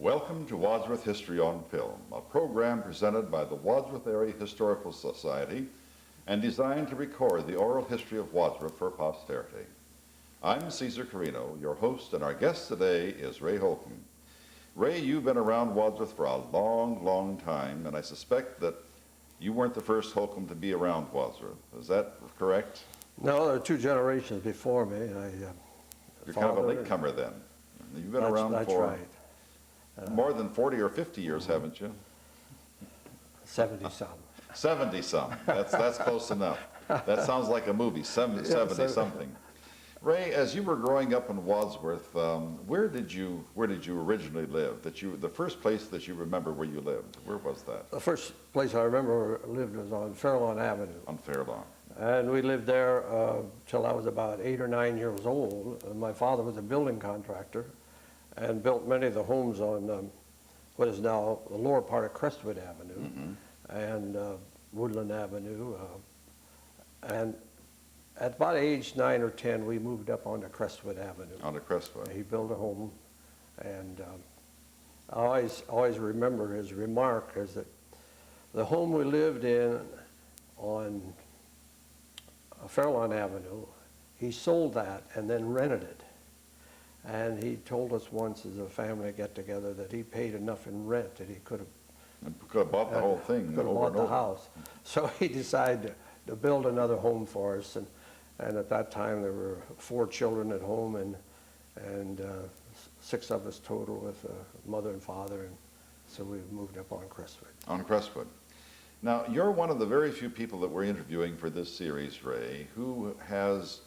Welcome to Wadsworth History on Film, a program presented by the Wadsworth Area Historical Society and designed to record the oral history of Wadsworth for posterity. I'm Cesar Carino, your host, and our guest today is Ray Holcomb. Ray, you've been around Wadsworth for a long, long time, and I suspect that you weren't the first Holcomb to be around Wadsworth. Is that correct? No, there are two generations before me. You're kind of a latecomer then. You've been around that's for right. more than 40 or 50 years, haven't you? 70-some. 70-some. That's close enough. That sounds like a movie, 70-something. Ray, as you were growing up in Wadsworth, where did you originally live? The first place that you remember where you lived, where was that? The first place I remember lived was on Fairlawn Avenue. On Fairlawn. And we lived there till I was about 8 or 9 years old. My father was a building contractor and built many of the homes on what is now the lower part of Crestwood Avenue and Woodland Avenue. And at about age 9 or 10, we moved up onto Crestwood Avenue. Onto Crestwood. He built a home, and I always remember his remark is that the home we lived in on Fairlawn Avenue, he sold that and then rented it. And he told us once as a family get-together that he paid enough in rent that he could have bought the whole thing. Could have bought the house. So he decided to build another home for us. And at that time there were 4 children at home and 6 of us total with mother and father. And so we moved up on Crestwood. On Crestwood. Now, you're one of the very few people that we're interviewing for this series, Ray, who has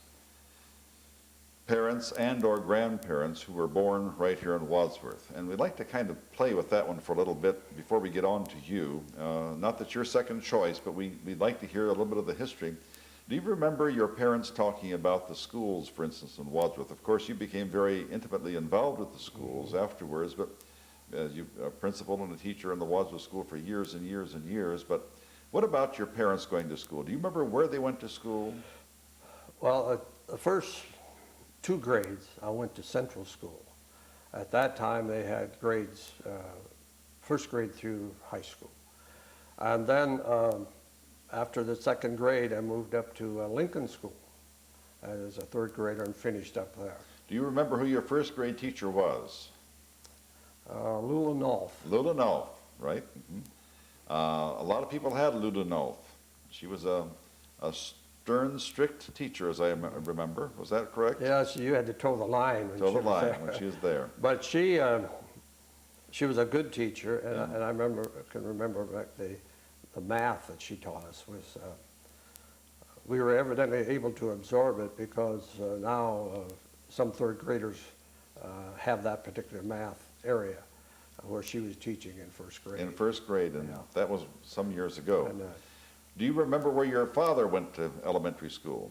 parents and or grandparents who were born right here in Wadsworth. And we'd like to kind of play with that one for a little bit before we get on to you. Not that you're second choice, but we'd like to hear a little bit of the history. Do you remember your parents talking about the schools, for instance, in Wadsworth? Of course, you became very intimately involved with the schools afterwards, but as you a principal and a teacher in the Wadsworth School for years and years and years. But what about your parents going to school? Do you remember where they went to school? Well, the first 2 grades, I went to Central School. At that time, they had grades, first grade through high school. And then after the 2nd grade, I moved up to Lincoln School as a 3rd grader and finished up there. Do you remember who your first grade teacher was? Lula Nolf. Lula Nolf, right? A lot of people had Lula Nolf. She was a stern, strict teacher, as I remember. Was that correct? Yes, you had to toe the line. When she was there. But she was a good teacher, and I can remember back the math that she taught us was, we were evidently able to absorb it because now some 3rd graders have that particular math area where she was teaching in 1st grade. In 1st grade, and that was some years ago. And, do you remember where your father went to elementary school?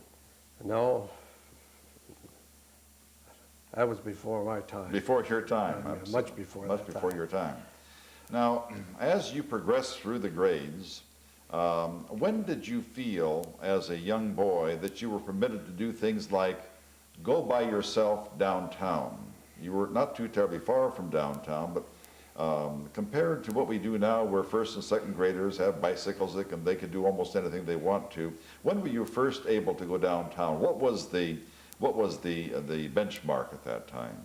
No, that was before my time. Before your time. Much before Much before your time. Now, as you progressed through the grades, when did you feel as a young boy that you were permitted to do things like go by yourself downtown? You were not too terribly far from downtown, but compared to what we do now, where 1st and 2nd graders have bicycles, they can do almost anything they want to. When were you first able to go downtown? What was the benchmark at that time?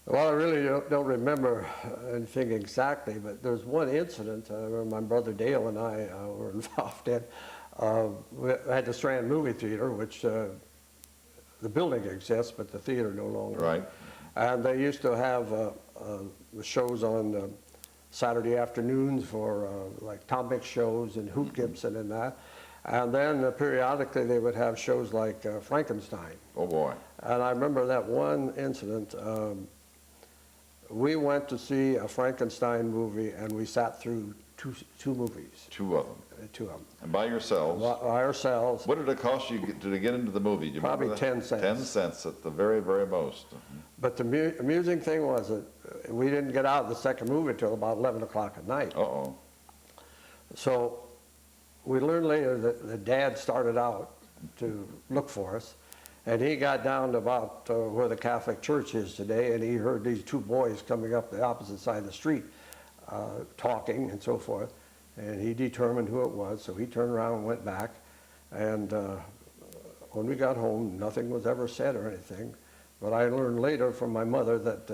Well, I really don't remember anything exactly, but there's one incident where my brother Dale and I were involved in. We had the Strand Movie Theater, which the building exists, but the theater no longer. Right. And they used to have shows on Saturday afternoons for like Tom Mix shows and Hoot Gibson and that. And then periodically they would have shows like Frankenstein. Oh boy. And I remember that one incident. We went to see a Frankenstein movie and we sat through two movies. 2 of them. 2 of them. And by yourselves? By ourselves. What did it cost you to get into the movie? Do you Probably remember that? 10 cents. 10 cents at the very, very most. But the amusing thing was that we didn't get out of the 2nd movie until about 11 o'clock at night. Uh-oh. So we learned later that the dad started out to look for us, And he got down to about where the Catholic Church is today, and he heard these two boys coming up the opposite side of the street talking and so forth. And he determined who it was, so he turned around and went back. And when we got home, nothing was ever said or anything. But I learned later from my mother that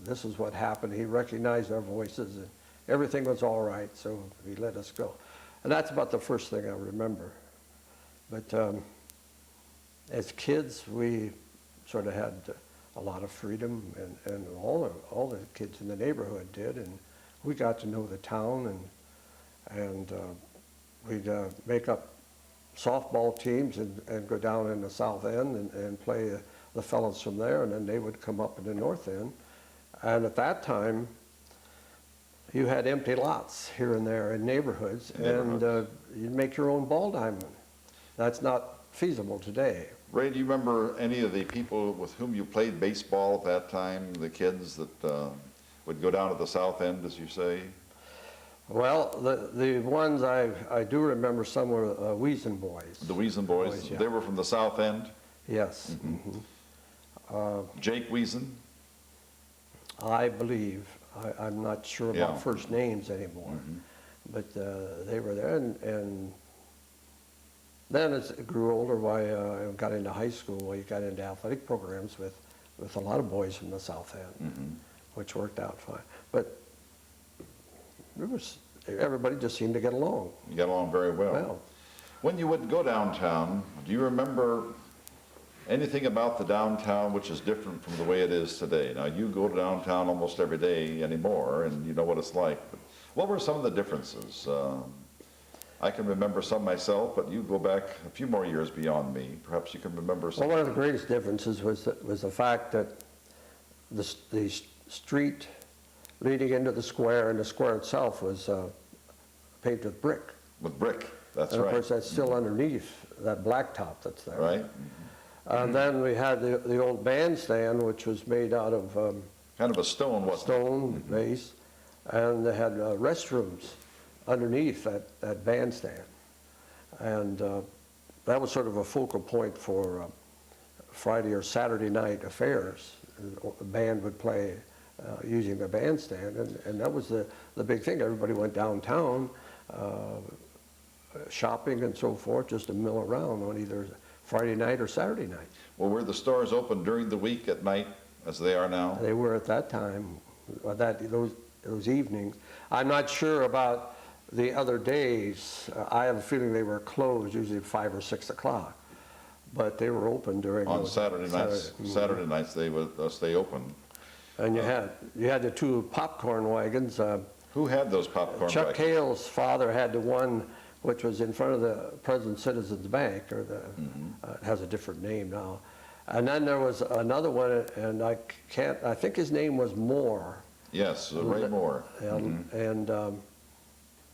this is what happened. He recognized our voices, and everything was all right, so he let us go. And that's about the first thing I remember. But as kids, we sort of had a lot of freedom, and all the kids in the neighborhood did, and we got to know the town, and we'd make up softball teams and go down in the south end and play the fellows from there, and then they would come up in the north end. And at that time, you had empty lots here and there in neighborhoods, and you'd make your own ball diamond. That's not feasible today. Ray, do you remember any of the people with whom you played baseball at that time, the kids that would go down to the south end, as you say? Well, the ones I do remember, some were Wiesen boys. The Wiesen boys, Yeah. They were from the south end? Yes. Jake Wiesen? I believe. I'm not sure about Yeah. first names anymore. But they were there, and then as it grew older, I got into high school, you got into athletic programs with a lot of boys from the south end, which worked out fine. But everybody just seemed to get along. You got along very well. Well, When you would go downtown, do you remember anything about the downtown which is different from the way it is today? Now, you go to downtown almost every day anymore, and you know what it's like. But what were some of the differences? I can remember some myself, but you go back a few more years beyond me. Perhaps you can remember some. well, one of the greatest differences was the fact that the street leading into the square, and the square itself was paved with brick. With brick, that's And of right. course, that's still underneath that blacktop that's there. Right? And then we had the old bandstand, which was made out of Kind of a stone, wasn't it? stone base, and they had restrooms underneath that bandstand. And that was sort of a focal point for Friday or Saturday night affairs. The band would play using the bandstand, and that was the big thing. Everybody went downtown shopping and so forth, just to mill around on either Friday night or Saturday night. Well, were the stores open during the week at night, as they are now? They were at that time, those evenings. I'm not sure about the other days. I have a feeling they were closed usually at 5 or 6 o'clock, but they were open during On those Saturday nights, Saturday. they would stay open. And you had the two popcorn wagons. Who had those popcorn Chuck wagons? Hale's father had the one which was in front of the present Citizens Bank, or it has a different name now. And then there was another one, and I think his name was Moore. Yes, Ray Moore. And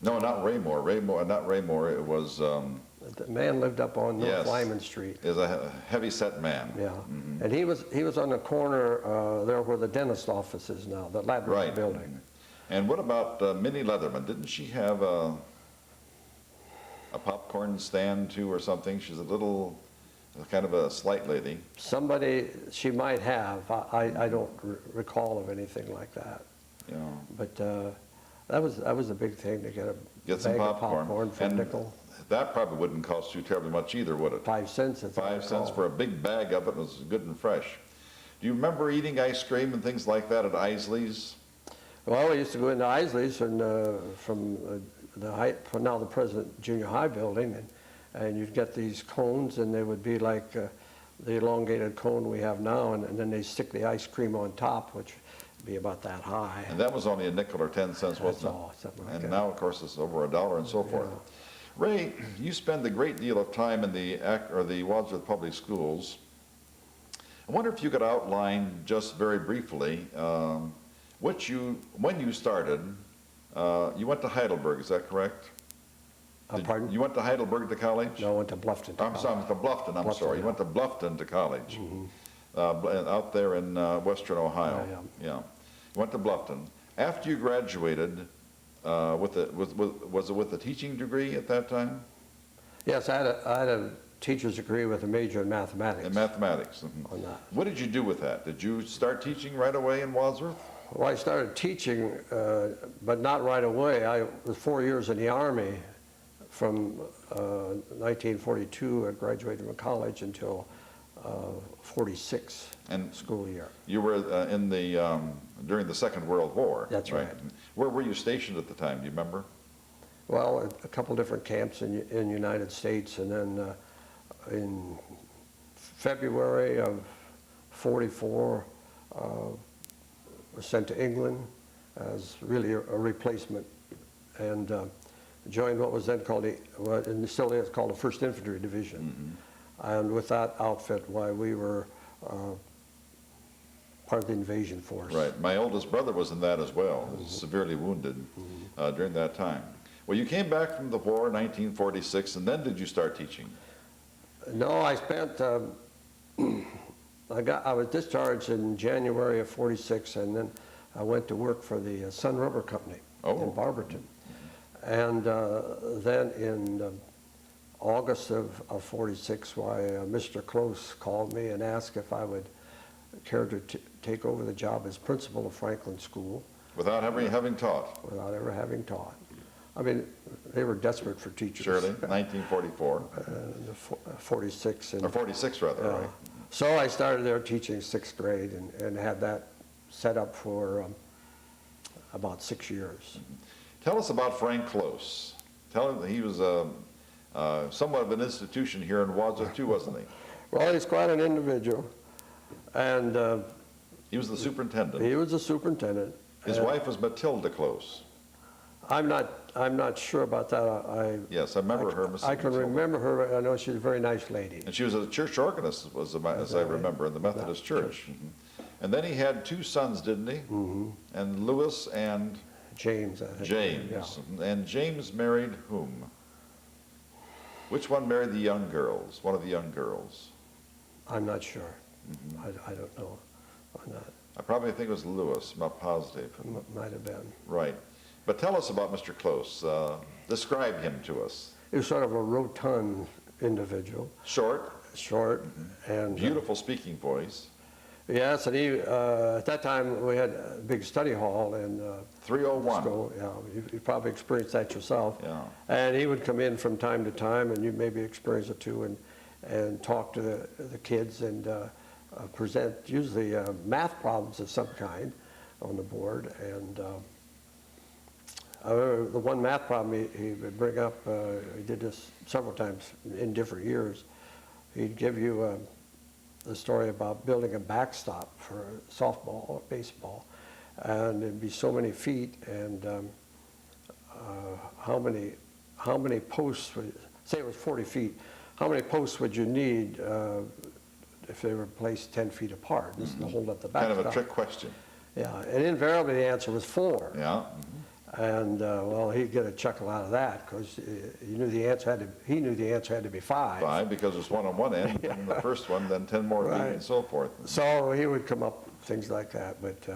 No, not Ray Moore. Not Ray Moore. It was the man lived up on North Yes. Lyman Street. is a heavy-set man. Yeah, and he was on the corner there where the dentist office is now, the laboratory Right. building. And what about Minnie Leatherman? Didn't she have a popcorn stand too, or something? She's a little, kind of a slight lady. Somebody she might have. I don't recall of anything like that. You know, But that was a big thing to get a get some bag popcorn. of popcorn for a And nickel. that probably wouldn't cost you terribly much either, would it? 5 cents. 5 cents for a big bag of it. Was good and fresh. Do you remember eating ice cream and things like that at Isley's? Well, we used to go into Isley's and from from now the present junior high building, and you'd get these cones, and they would be like the elongated cone we have now, and then they stick the ice cream on top, which would be about that high. And that was only a nickel or 10 cents, That's wasn't it? all, something like And that. now, of course, it's over $1 and so forth. Ray, you spend a great deal of time in the Wadsworth Public Schools. I wonder if you could outline just very briefly when you started. You went to Heidelberg, is that correct? Pardon? You went to Heidelberg to college? No, I went to Bluffton. I'm sorry, to Bluffton, I'm Bluffton, sorry. You yeah. went to Bluffton to college, out there in western Ohio. Yeah. You went to Bluffton. After you graduated, was it with a teaching degree at that time? Yes, I had teacher's degree with a major in mathematics. In mathematics. Mhm. On that. What did you do with that? Did you start teaching right away in Wadsworth? Well, I started teaching, but not right away. I was 4 years in the Army from 1942. I graduated from college until 46 And school year. you were in the during the Second World War. That's right. Where were you stationed at the time? Do you remember? Well, a couple different camps in United States, and then in February of 44, was sent to England as really a replacement, and joined what was then called and still is called the 1st Infantry Division. And with that outfit, why we were part of the invasion force. Right. My oldest brother was in that as well. He was severely wounded during that time. Well, you came back from the war in 1946, and then did you start teaching? No, I spent, I was discharged in January of 46, and then I went to work for the Sun Rubber Company in Barberton. And then in August of 46, Mr. Close called me and asked if I would care to take over the job as principal of Franklin School. Without having taught? Without ever having taught. I mean, they were desperate for teachers. Surely, 1944. 46. Or 46, rather, right. So I started there teaching 6th grade and had that set up for about 6 years. Tell us about Frank Close. Tell him that he was somewhat of an institution here in Wadsworth too, wasn't he? Well, he's quite an individual, and he was the superintendent. he was the superintendent. His wife was Matilda Close. I'm not sure about that. Yes, I remember her. Mrs. I can Matilda. remember her. I know she's a very nice lady. And she was a church organist, as I remember, in the Methodist Church. And then he had 2 sons, didn't he? And Louis and James. I think. James. Yeah. And James married whom? Which one married the young girls? One of the young girls. I'm not sure. I don't know on that. I probably think it was Louis. I'm not positive. Might have been. Right. But tell us about Mr. Close. Describe him to us. He was sort of a rotund individual. Short. And Beautiful speaking voice. yes, and he at that time we had a big study hall in 301. school. Yeah, you probably experienced that yourself. Yeah. And he would come in from time to time, and you maybe experience it too, and talk to the kids and present usually math problems of some kind on the board. And the one math problem he would bring up, he did this several times in different years. He'd give you the story about building a backstop for softball or baseball, and it'd be so many feet, and how many posts would, say it was 40 feet, how many posts would you need if they were placed 10 feet apart? This is to hold up the backstop. Kind of a trick question. Yeah, and invariably the answer was 4. Yeah. And well, he'd get a chuckle out of that because he knew the answer had to be 5. 5, because it's 1 on one end, and the first one, then 10 more feet, Right. and so forth. So he would come up with things like that, but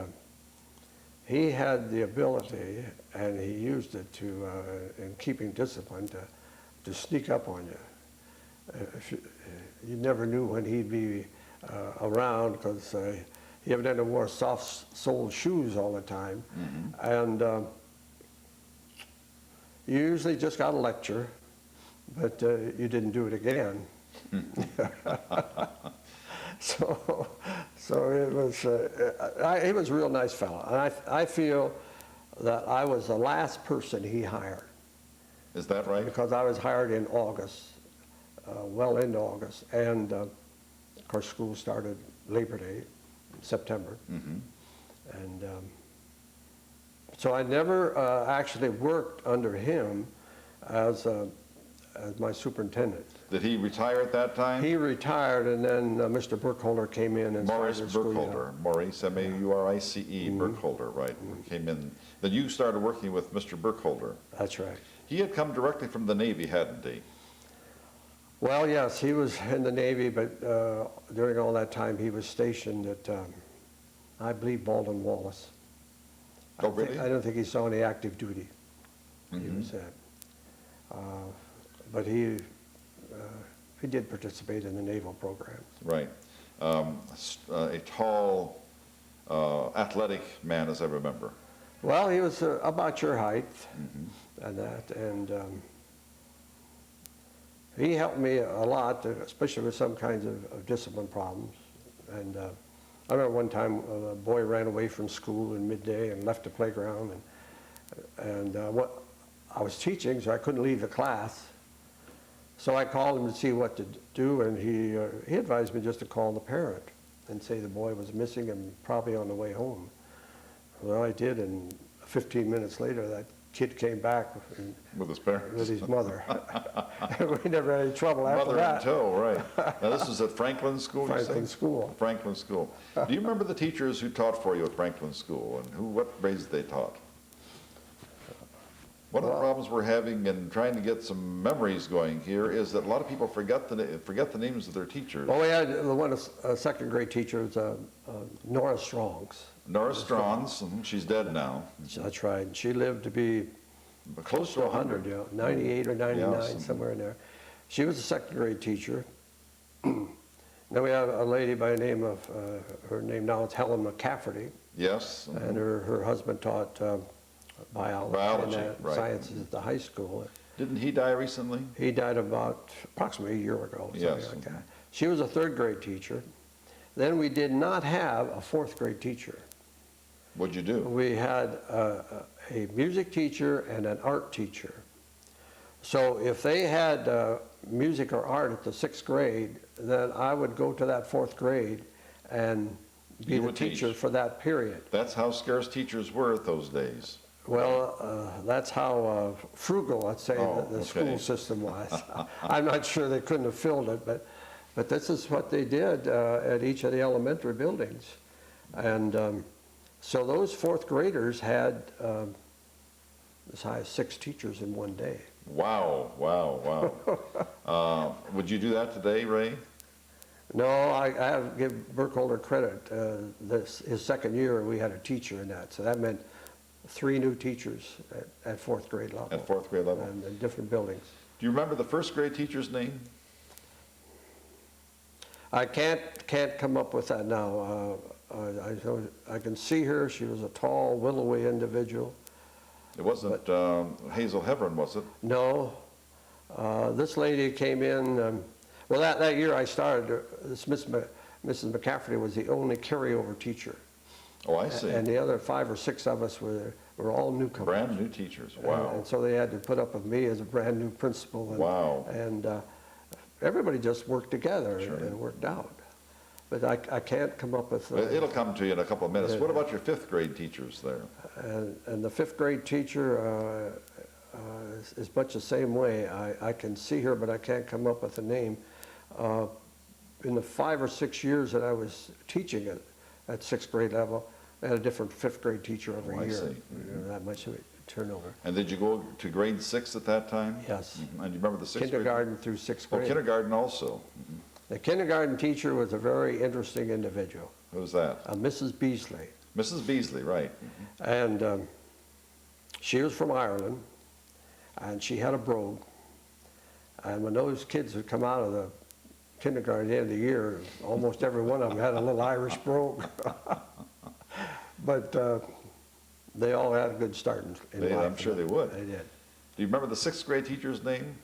he had the ability, and he used it to, in keeping discipline, to sneak up on you. You never knew when he'd be around because he evidently wore soft-soled shoes all the time, and you usually just got a lecture, but you didn't do it again. So it was, he was a real nice fellow. And I feel that I was the last person he hired. Is that right? Because I was hired in August, well into August. And of course, school started Labor Day, September. And so I never actually worked under him as my superintendent. Did he retire at that time? He retired, and then Mr. Burkholder came in and Maurice started school. Burkholder. Maurice, M-A-U-R-I-C-E, Burkholder, right. Came in. Then you started working with Mr. Burkholder. That's right. He had come directly from the Navy, hadn't he? Well, yes, he was in the Navy, but during all that time he was stationed at, I believe, Baldwin Wallace. Oh, really? I don't think he saw any active duty. He was at. But he he did participate in the naval programs. Right. A tall, athletic man, as I remember. Well, he was about your height and that, and he helped me a lot, especially with some kinds of discipline problems. And I remember one time a boy ran away from school in midday and left the playground, and what I was teaching, so I couldn't leave the class. So I called him to see what to do, and he advised me just to call the parent and say the boy was missing and probably on the way home. Well, I did, and 15 minutes later, that kid came back With his parents? with his mother. We never had any trouble after Mother that. in tow, right. Now, this was at Franklin School, you say? Franklin School. Franklin School. Do you remember the teachers who taught for you at Franklin School, and what grades they taught? One of the problems we're having in trying to get some memories going here is that a lot of people forget the names of their teachers. Well, we had a second grade teacher, was Nora Strongs. Nora Strons, she's dead now. That's right. She lived to be Close to 100. 98 or 99, Yes. somewhere in there. She was a second grade teacher. Then we have a lady by the name of, her name now is Helen McCafferty, Yes. and her husband taught biology and right. sciences at the high school. Didn't he die recently? He died about approximately a year ago, something Yes. like that. She was a third grade teacher. Then we did not have a fourth grade teacher. What'd you do? We had a music teacher and an art teacher. So if they had music or art at the sixth grade, then I would go to that fourth grade and be You the would teacher teach. for that period. That's how scarce teachers were at those days. Well, that's how frugal, let's say, Oh, the okay. school system was. I'm not sure they couldn't have filled it, but this is what they did at each of the elementary buildings. And so those fourth graders had as high as 6 teachers in one day. Wow, wow, wow. Would you do that today, Ray? No, I have to give Burkholder credit. His second year, we had a teacher in that, so that meant 3 new teachers at fourth grade level. At fourth grade level? And in different buildings. Do you remember the first grade teacher's name? I can't come up with that now. I can see her. She was a tall, willowy individual. It wasn't Hazel Heverin, was it? No, this lady came in. Well, that year I started. Mrs. McCafferty was the only carryover teacher. Oh, I see. And the other 5 or 6 of us were all newcomers. Brand new teachers, wow. And so they had to put up with me as a brand new principal. And, Wow. And everybody just worked together Sure. and worked out. But I can't come up with... It'll come to you in a couple of minutes. What about your fifth grade teachers there? And the 5th grade teacher is much the same way. I can see her, but I can't come up with a name. In the 5 or 6 years that I was teaching at 6th grade level, I had a different 5th grade teacher every I year. see. You know, that much of a turnover. And did you go to grade 6 at that time? Yes. And you remember the 6th grade? Kindergarten through 6th Oh, grade. kindergarten also. The kindergarten teacher was a very interesting individual, Who was that? Mrs. Beasley. Mrs. Beasley, right. And she was from Ireland, and she had a brogue. And when those kids would come out of the kindergarten at the end of the year, almost every one of them had a little Irish brogue. But they all had a good start in life. I'm sure they would. They did. Do you remember the 6th grade teacher's name?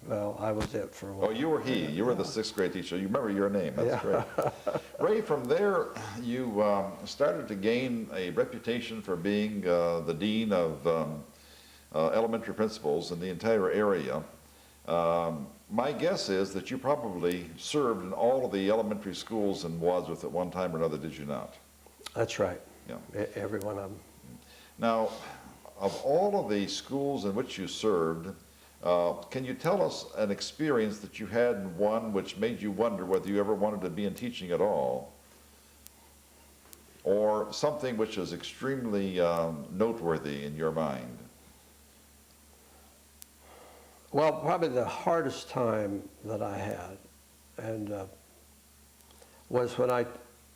Well, I was it for a while. Oh, you were he. You were the 6th grade teacher. You remember your name. That's Yeah. great. Ray, from there, you started to gain a reputation for being the dean of elementary principals in the entire area. My guess is that you probably served in all of the elementary schools in Wadsworth at one time or another, did you not? That's right. Yeah. Every one of them. Now, of all of the schools in which you served, can you tell us an experience that you had in one which made you wonder whether you ever wanted to be in teaching at all? Or something which is extremely noteworthy in your mind? Well, probably the hardest time that I had was when I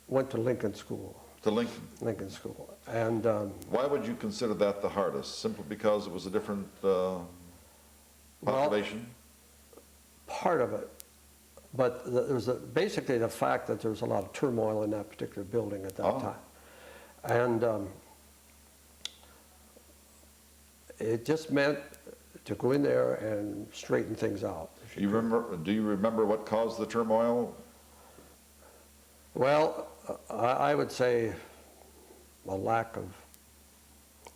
went to Lincoln School. To Lincoln? Lincoln School. And Why would you consider that the hardest? Simply because it was a different population? part of it But there was basically the fact that there was a lot of turmoil in that particular building at that Oh. time. And it just meant to go in there and straighten things out. Do you remember what caused the turmoil? Well, I would say a lack of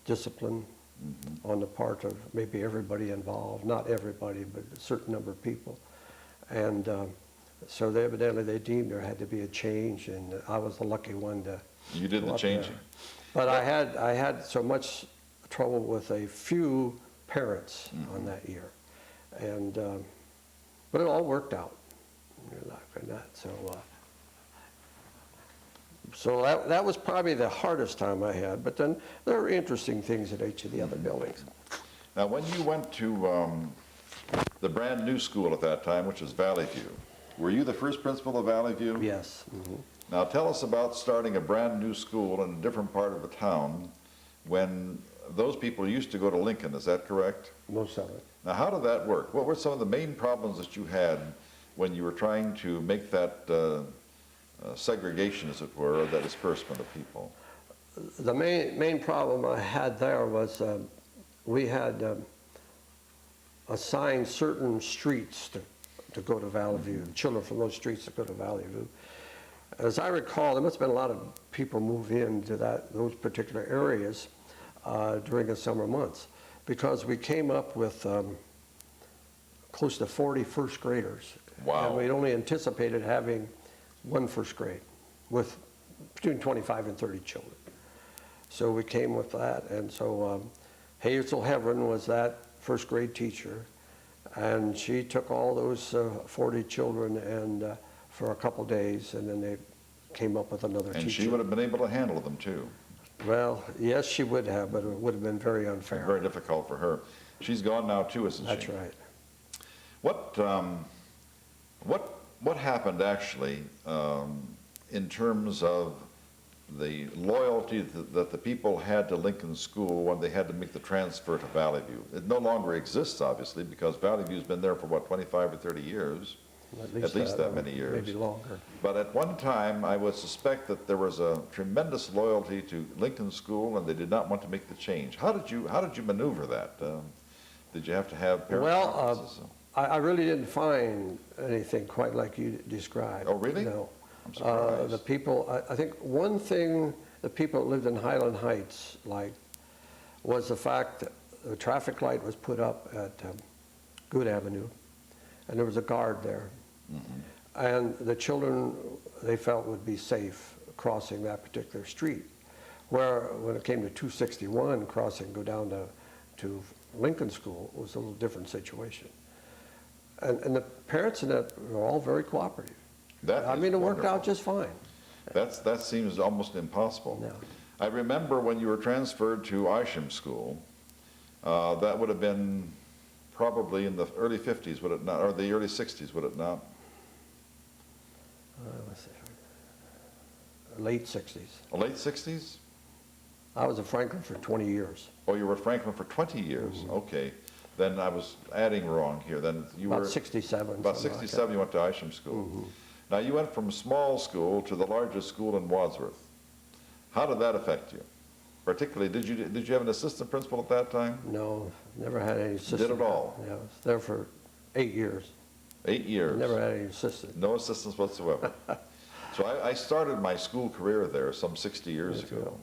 discipline on the part of maybe everybody involved, not everybody, but a certain number of people. And so evidently they deemed there had to be a change, and I was the lucky one to. You did go the up changing. there. But I had so much trouble with a few parents on that year, and but it all worked out. So that was probably the hardest time I had. But then there were interesting things at each of the other buildings. Now, when you went to the brand new school at that time, which was Valley View, were you the first principal of Valley View? Yes. Now, tell us about starting a brand new school in a different part of the town when those people used to go to Lincoln, is that correct? Most of it. Now, how did that work? What were some of the main problems that you had when you were trying to make that segregation, as it were, or that disbursement of people? The main problem I had there was we had assigned certain streets to go to Valley View, children from those streets to go to Valley View. As I recall, there must have been a lot of people move into those particular areas during the summer months, because we came up with close to 40 first graders. Wow. And we'd only anticipated having one first grade with between 25 and 30 children. So we came with that, and so Hazel Heverin was that first grade teacher, and she took all those 40 children and for a couple days, and then they came up with another teacher. And she would have been able to handle them too. Well, yes, she would have, but it would have been very unfair. Very difficult for her. She's gone now too, isn't she? That's right. What happened actually in terms of the loyalty that the people had to Lincoln School when they had to make the transfer to Valley View? It no longer exists, obviously, because Valley View's been there for, what, 25 or 30 years? At least that many years. Maybe longer. But at one time, I would suspect that there was a tremendous loyalty to Lincoln School, and they did not want to make the change. How did you maneuver that? Did you have to have parent conferences? I really didn't find anything quite like you described. Oh, really? No. I'm surprised. The people, I think one thing the people that lived in Highland Heights liked was the fact that the traffic light was put up at Good Avenue, and there was a guard there. And the children, they felt, would be safe crossing that particular street. Where when it came to 261 crossing, go down to Lincoln School, it was a little different situation. And the parents in that were all very cooperative. I mean, it worked out just fine. That seems almost impossible. No. I remember when you were transferred to Isham School, that would have been probably in the early 50s, would it not, or the early 60s, would it not? Let's see, late 60s. Late 60s? I was at Franklin for 20 years. Oh, you were at Franklin for 20 years. Okay. Then I was adding wrong here. Then you About were 67. about something like 67. You went to Isham School. Now you went from small school to the largest school in Wadsworth. How did that affect you? Particularly, did you have an assistant principal at that time? No, never had any assistant. Did it all? Yeah, I was there for 8 years. 8 years. Never had any assistant. No assistance whatsoever. So I started my school career there some 60 years ago.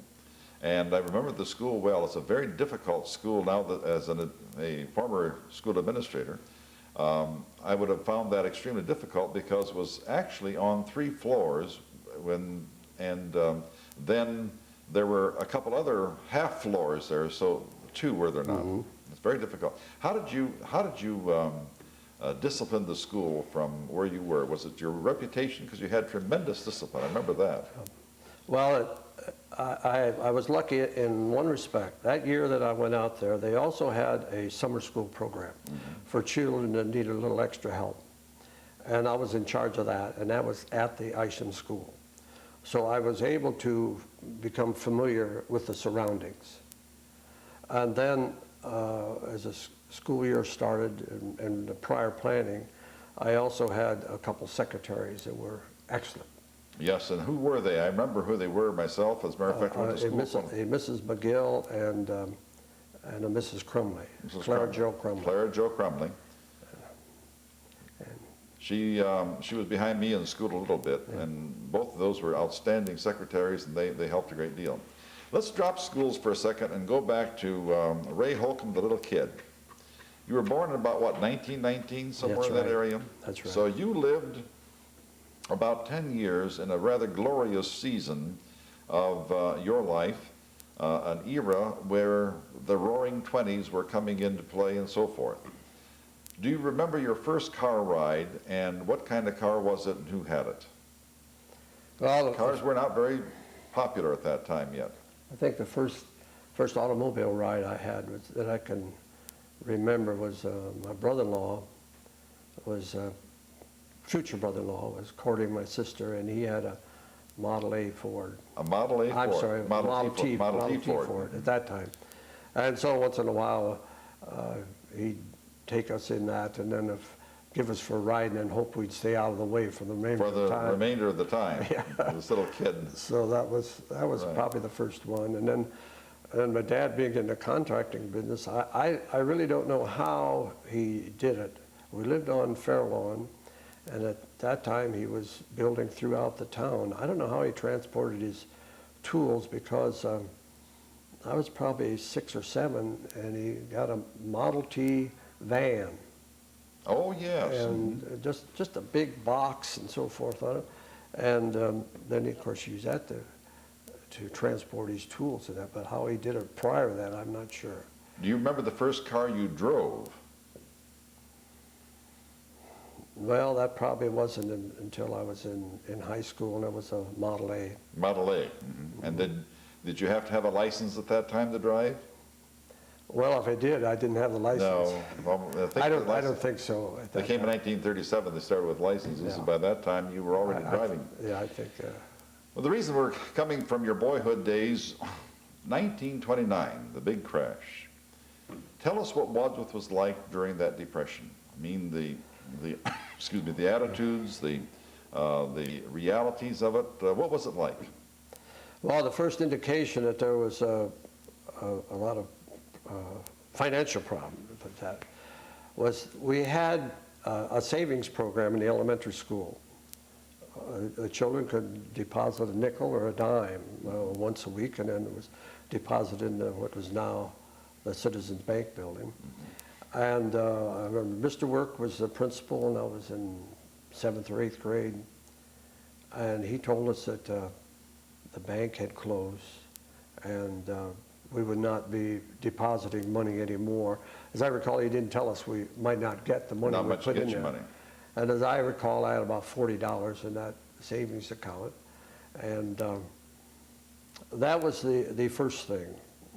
And I remember the school well. It's a very difficult school now that, as a former school administrator, I would have found that extremely difficult because it was actually on 3 floors then there were a couple other half floors there, so 2 were there not. It's very difficult. How did you discipline the school from where you were? Was it your reputation? Because you had tremendous discipline. I remember that. Well, I was lucky in one respect. That year that I went out there, they also had a summer school program for children that needed a little extra help. And I was in charge of that, and that was at the Isham School. So I was able to become familiar with the surroundings. And then as the school year started and the prior planning, I also had a couple secretaries that were excellent. Yes, and who were they? I remember who they were myself. As a matter of fact, I went to school with them. A Mrs. McGill and a Mrs. Crumley, Clara Jo Crumley. Clara Jo Crumley. She was behind me in school a little bit, and both of those were outstanding secretaries, and they helped a great deal. Let's drop schools for a second and go back to Ray Holcomb, the little kid. You were born in about, what, 1919, somewhere in that area? That's right. So you lived about 10 years in a rather glorious season of your life, an era where the roaring 20s were coming into play and so forth. Do you remember your first car ride, and what kind of car was it and who had it? Well, Cars were not very popular at that time yet. I think the first automobile ride I had that I can remember was my brother-in-law future brother-in-law was courting my sister, and he had a Model A Ford. A Model A Ford? I'm sorry, Model T Ford. Ford at that time. And so once in a while, he'd take us in that and then give us for a ride and then hope we'd stay out of the way for the remainder of the time. For the remainder of the time, Yeah. this little kid. So that was Right. probably the first one. And then my dad being in the contracting business, I really don't know how he did it. We lived on Fairlawn, and at that time he was building throughout the town. I don't know how he transported his tools, because I was probably 6 or 7, and he got a Model T van. Oh, yes. And just a big box and so forth on it. And then, of course, he used that to transport his tools and that. But how he did it prior to that, I'm not sure. Do you remember the first car you drove? Well, that probably wasn't until I was in high school, and it was a Model A. Model A. Mm-hmm. And did you have to have a license at that time to drive? Well, if I did, I didn't have the license. No. Well, I don't think so. They came in 1937. They started with licenses. Yeah. And by that time, you were already driving. Yeah, I think. Well, the reason we're coming from your boyhood days, 1929, the big crash. Tell us what Wadsworth was like during that depression. I mean, the excuse me, the attitudes, the realities of it. What was it like? Well, the first indication that there was a lot of financial problem with that was we had a savings program in the elementary school. The children could deposit a nickel or a dime once a week, and then it was deposited in what was now the Citizens Bank building. And I remember Mr. Work was the principal, and I was in 7th or 8th grade, and he told us that the bank had closed, and we would not be depositing money anymore. As I recall, he didn't tell us we might not get the money Not we much put to in get your there. money. And as I recall, I had about $40 in that savings account, and that was the first thing.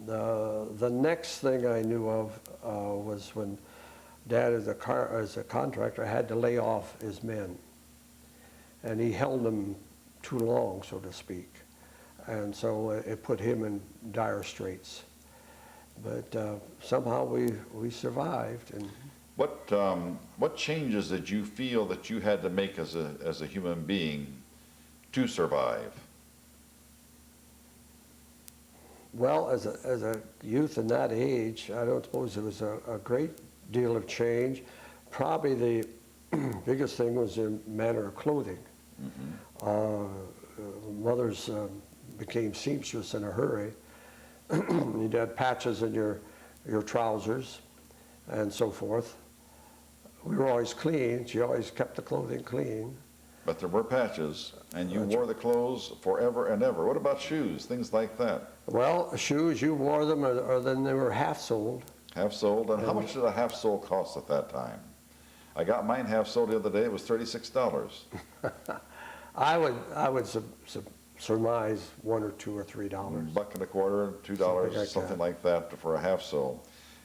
The next thing I knew of was when Dad, as a contractor, had to lay off his men, and he held them too long, so to speak. And so it put him in dire straits. But somehow we survived. And what changes did you feel that you had to make as a human being to survive? Well, as a youth in that age, I don't suppose there was a great deal of change. Probably the biggest thing was the manner of clothing. Mm-hmm. Mothers became seamstress in a hurry. You'd have patches in your trousers and so forth. We were always clean. She always kept the clothing clean. But there were patches, and you wore the clothes forever and ever. What about shoes, things like that? Well, shoes, you wore them, or then they were half-soled. Half-soled, and how much did a half-sole cost at that time? I got mine half-soled the other day. It was $36. I would surmise $1 or $2 or $3. $1.25, $2, something like that for a half-sole.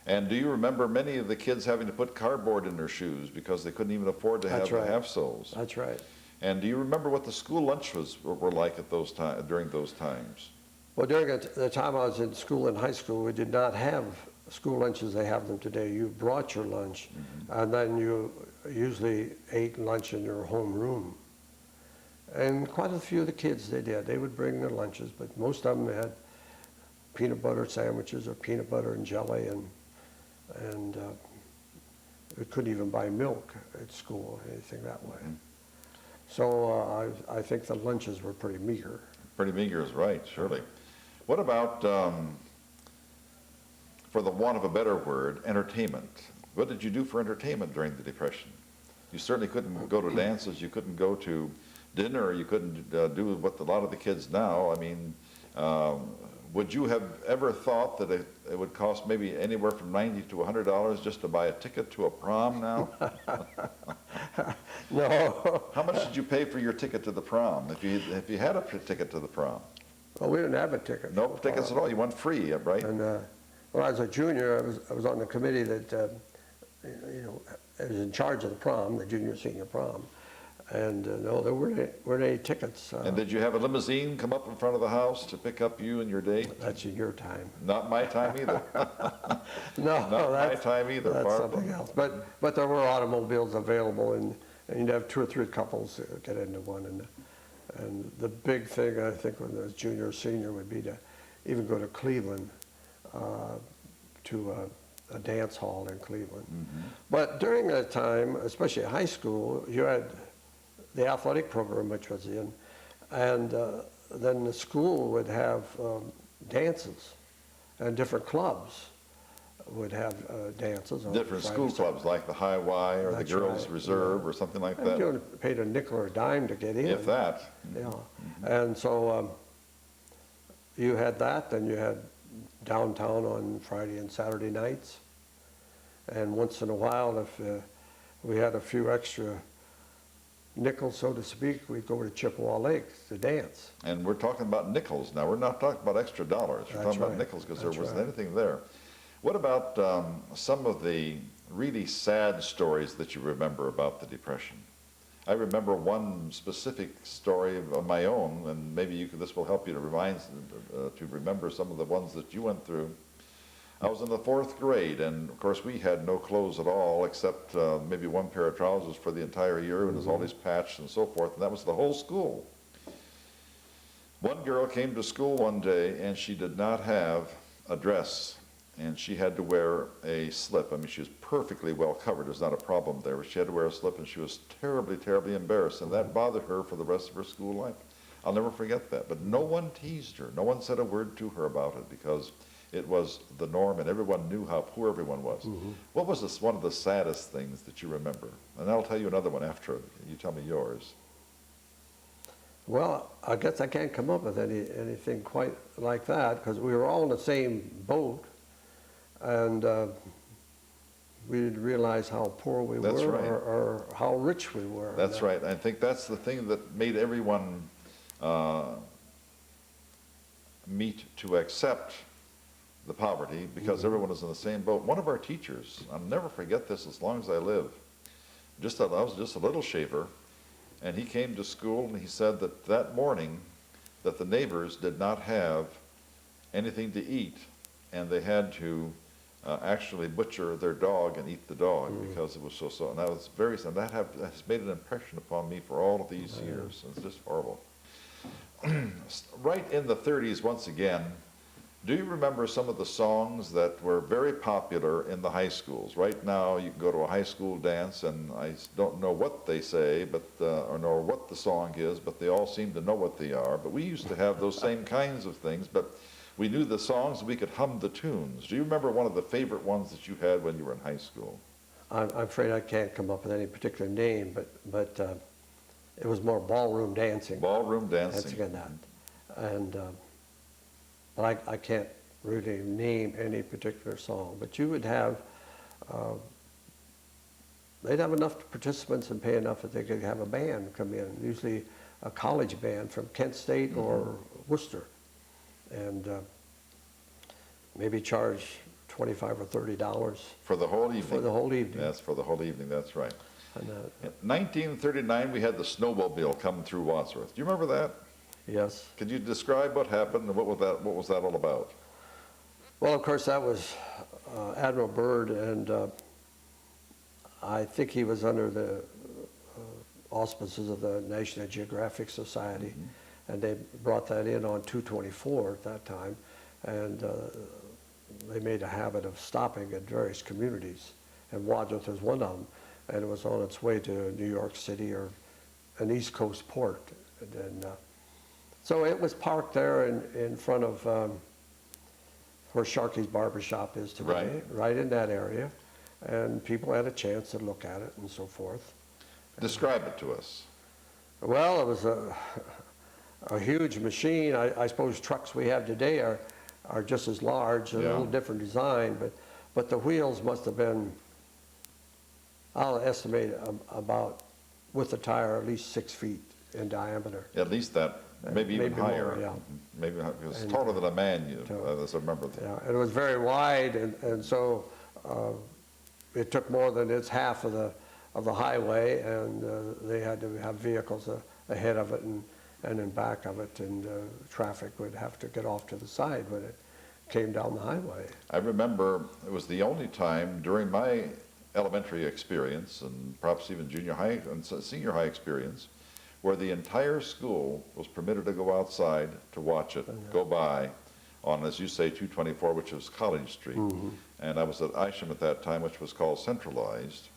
And do you remember many of the kids having to put cardboard in their shoes because they couldn't even afford to have the half-soles? That's right. And do you remember what the school lunches were like at during those times? Well, during the time I was in school, in high school, we did not have school lunches. They have them today. You brought your lunch, and then usually ate lunch in their home room. And quite a few of the kids, they did. They would bring their lunches, but most of them had peanut butter sandwiches or peanut butter and jelly, and we couldn't even buy milk at school, anything that way. So I think the lunches were pretty meager. Pretty meager is right, surely. What about, for the want of a better word, entertainment? What did you do for entertainment during the Depression? You certainly couldn't go to dances, you couldn't go to dinner, you couldn't do what a lot of the kids now. I mean, would you have ever thought that it would cost maybe anywhere from $90 to $100 just to buy a ticket to a prom now? No. How much did you pay for your ticket to the prom, if you had a ticket to the prom? Well, we didn't have a ticket. No tickets at all, you went free, right? And when I was a junior, I was on the committee that, I was in charge of the prom, the junior senior prom. And no, there weren't any tickets. And did you have a limousine come up in front of the house to pick up you and your date? That's in your time. Not my time either. No, Not my time either. That's far something from. else. But there were automobiles available, and you'd have 2 or 3 couples get into one. And the big thing, I think, when I was junior or senior would be to even go to Cleveland, to a dance hall in Cleveland. Mm-hmm. But during that time, especially high school, you had the athletic program, which was in, and then the school would have dances, and different clubs would have dances. Different school clubs, like the High Y or the Girls Reserve or something like that. You paid a nickel or a dime to get in. If that. Yeah, and so you had that, then you had downtown on Friday and Saturday nights, and once in a while, if we had a few extra nickels, so to speak, we'd go to Chippewa Lake to dance. And we're talking about nickels now. We're not talking about extra dollars. We're talking about nickels because there wasn't anything there. What about some of the really sad stories that you remember about the Depression? I remember one specific story of my own, and maybe this will help you to remember some of the ones that you went through. I was in the 4th grade, and of course we had no clothes at all except maybe one pair of trousers for the entire year, and it was always patched and so forth, and that was the whole school. One girl came to school one day, and she did not have a dress, and she had to wear a slip. I mean, she was perfectly well covered. There's not a problem there, but she had to wear a slip, and she was terribly, terribly embarrassed, and that bothered her for the rest of her school life. I'll never forget that, but no one teased her. No one said a word to her about it because it was the norm, and everyone knew how poor everyone was. Mm-hmm. What was one of the saddest things that you remember? And I'll tell you another one after you tell me yours. Well, I guess I can't come up with anything quite like that, because we were all in the same boat, and we didn't realize how poor we were, right. or how rich we were. That's right. I think that's the thing that made everyone meet to accept the poverty, because everyone is in the same boat. One of our teachers, I'll never forget this as long as I live, I was just a little shaver, and he came to school and he said that morning that the neighbors did not have anything to eat, and they had to actually butcher their dog and eat the dog because it was so, and that was very, and that has made an impression upon me for all of these years. It's just horrible. Right in the 30s, once again, do you remember some of the songs that were very popular in the high schools? Right now, you can go to a high school dance, and I don't know what they say, but or know what the song is, but they all seem to know what they are. But we used to have those same kinds of things, but we knew the songs, we could hum the tunes. Do you remember one of the favorite ones that you had when you were in high school? I'm afraid I can't come up with any particular name, but it was more ballroom dancing. Ballroom dancing. That's again that. And but I can't really name any particular song. But you would have, they'd have enough participants and pay enough that they could have a band come in, usually a college band from Kent State or Worcester, and maybe charge $25 or $30 for the whole evening. For the whole evening. Yes, for the whole evening. That's right. And, in 1939, we had the snowmobile coming through Wadsworth. Do you remember that? Yes. Could you describe what happened and what was that all about? Well, of course, that was Admiral Byrd, and I think he was under the auspices of the National Geographic Society, and they brought that in on 224 at that time, and they made a habit of stopping at various communities, and Wadsworth was one of them, and it was on its way to New York City or an East Coast port. And then, so it was parked there in front of where Sharkey's Barbershop is today, right in that area, and people had a chance to look at it and so forth. Describe it to us. Well, it was a huge machine. I suppose trucks we have today are just as large, a little different design, but the wheels must have been, I'll estimate about, with the tire, at least 6 feet in diameter. At least that, maybe even higher. More, yeah. Maybe it was taller than a man, as I remember. Yeah, it was very wide, and so it took more than its half of the highway, and they had to have vehicles ahead of it and in back of it, and traffic would have to get off to the side when it came down the highway. I remember it was the only time during my elementary experience, and perhaps even junior high and senior high experience, where the entire school was permitted to go outside to watch it go by on, as you say, 224, which was College Street. And I was at Isham at that time, which was called Centralized.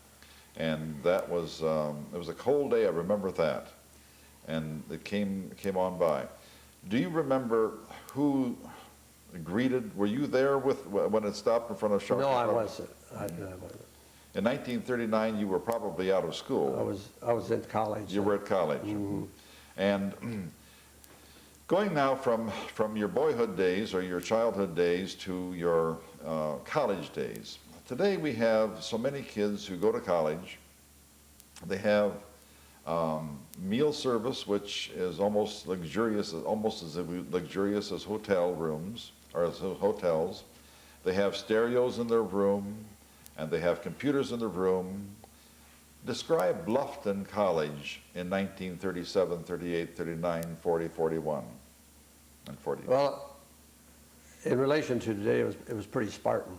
And that was, it was a cold day, I remember that. And it came on by. Do you remember who greeted, were you there when it stopped in front of Sharkey? No, I wasn't. I wasn't. In 1939, you were probably out of school. I was in college. You were at college. And going now from your boyhood days or your childhood days to your college days, today we have so many kids who go to college. They have meal service, which is almost luxurious, almost as luxurious as hotel rooms or as hotels. They have stereos in their room, and they have computers in the room. Describe Bluffton College in 1937, 38, 39, 40, 41, and 40. Well, in relation to today, it was pretty Spartan.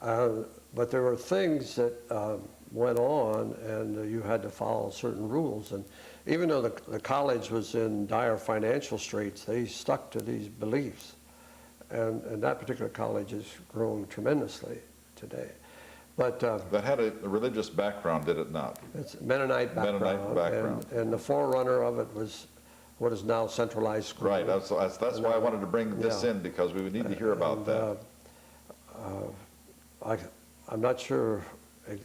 But there were things that went on, and you had to follow certain rules. And even though the college was in dire financial straits, they stuck to these beliefs. And that particular college has grown tremendously today. But that had a religious background, did it not? It's Mennonite background. Mennonite background. And the forerunner of it was what is now centralized school. Right, that's why I wanted to bring this in, because we would need to hear about that. I'm not sure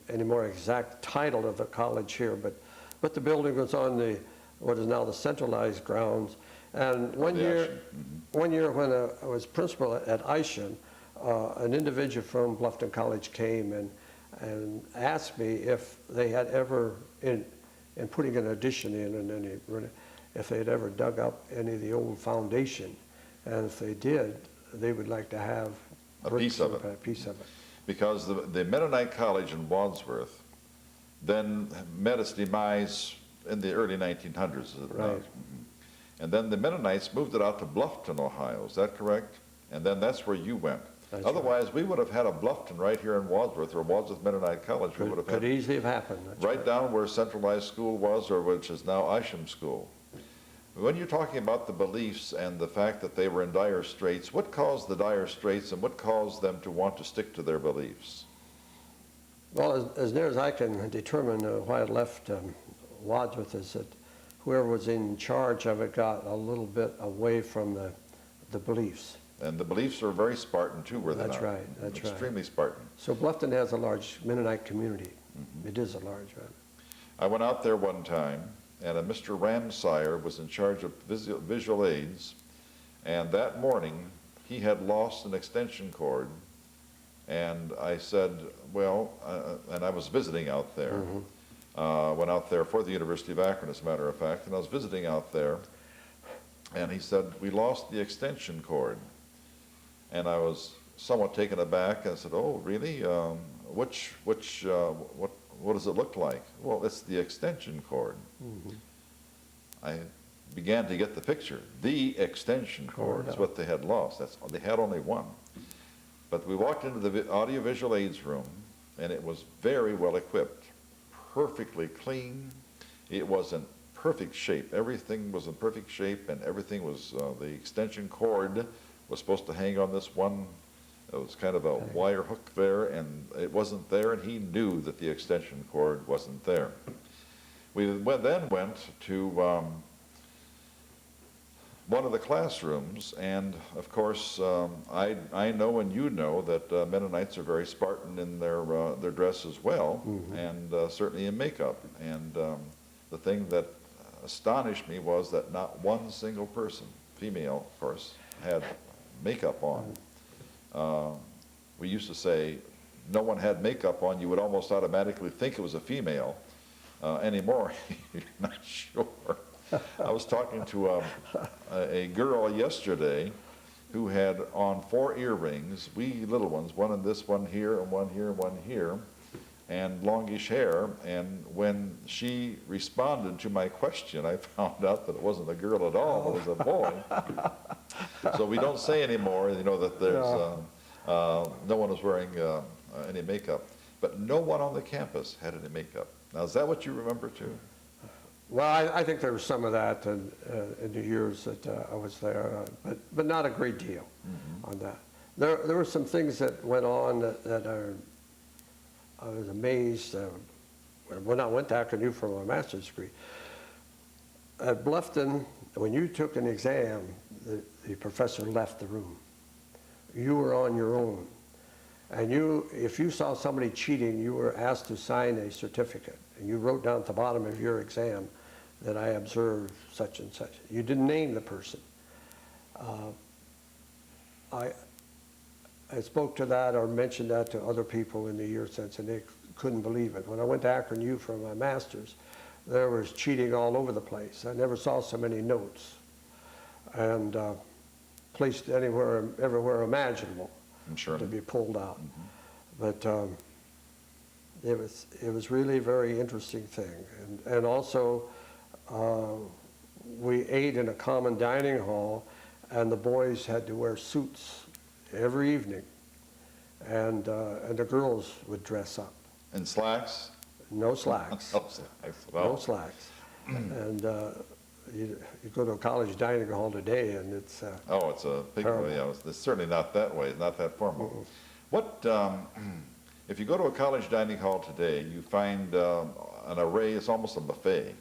any more exact title of the college here, but the building was on what is now the centralized grounds. And one year when I was principal at Isham, an individual from Bluffton College came and asked me if they had ever, in putting an addition in and any, if they had ever dug up any of the old foundation, and if they did, they would like to have a piece of it. A piece of it. Because the Mennonite College in Wadsworth then met its demise in the early 1900s, is it not? And then the Mennonites moved it out to Bluffton, Ohio. Is that correct? And then that's where you went. That's Otherwise, right. We would have had a Bluffton right here in Wadsworth, or Wadsworth Mennonite College. We would have could had easily have happened. right down where centralized school was, or which is now Isham School. When you're talking about the beliefs and the fact that they were in dire straits, what caused the dire straits and what caused them to want to stick to their beliefs? Well, as near as I can determine why it left Wadsworth is that whoever was in charge of it got a little bit away from the beliefs. And the beliefs are very Spartan too, were they not? That's right, that's right. Extremely Spartan. So Bluffton has a large Mennonite community. It is a large one. I went out there one time, and a Mr. Ramsire was in charge of visual aids, and that morning he had lost an extension cord, and I said, well, and I was visiting out there, went out there for the University of Akron, as a matter of fact, and I was visiting out there, and he said, we lost the extension cord. And I was somewhat taken aback, and I said, oh, really? What does it look like? Well, it's the extension cord. I began to get the picture. The extension cord is what they had lost. They had only one. But we walked into the audiovisual aids room, and it was very well equipped, perfectly clean. It was in perfect shape. Everything was in perfect shape, and everything was, the extension cord was supposed to hang on this one. It was kind of a wire hook there, and it wasn't there, and he knew that the extension cord wasn't there. We then went to one of the classrooms, and of course, I know and you know that Mennonites are very Spartan in their dress as well, and certainly in makeup. And the thing that astonished me was that not one single person, female of course, had makeup on. We used to say, no one had makeup on, you would almost automatically think it was a female. Anymore, you're not sure. I was talking to a girl yesterday who had on 4 earrings, wee little ones, one in this, one here, and one here, and one here, and longish hair. And when she responded to my question, I found out that it wasn't a girl at all, it was a boy. So we don't say anymore, you know, that there's no one was wearing any makeup. But no one on the campus had any makeup. Now, is that what you remember too? Well, I think there was some of that in the years that I was there, but not a great deal on that. There were some things that went on that I was amazed when I went to Akron U for my master's degree. At Bluffton, when you took an exam, the professor left the room. You were on your own. And if you saw somebody cheating, you were asked to sign a certificate. And you wrote down at the bottom of your exam that I observed such and such. You didn't name the person. I spoke to that or mentioned that to other people in the year since, and they couldn't believe it. When I went to Akron U for my master's, there was cheating all over the place. I never saw so many notes, and placed anywhere, everywhere imaginable. Sure. To be pulled out. But it was really a very interesting thing. And also, we ate in a common dining hall, and the boys had to wear suits every evening, and the girls would dress up. And slacks? No slacks. No slacks. Well. No slacks. And you go to a college dining hall today, and it's oh, it's a big way. Yeah, it's certainly not that way. Not that formal. What if you go to a college dining hall today? You find an array. It's almost a buffet.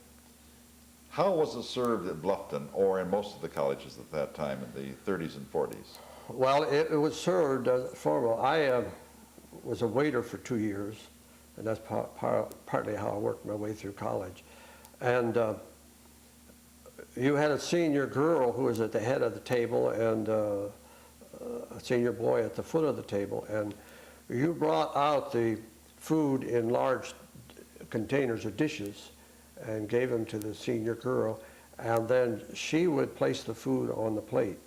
How was it served at Bluffton, or in most of the colleges at that time in the 30s and 40s? Well, it was served formal. I was a waiter for 2 years, and that's partly how I worked my way through college. And you had a senior girl who was at the head of the table, and a senior boy at the foot of the table, and you brought out the food in large containers or dishes and gave them to the senior girl, and then she would place the food on the plate,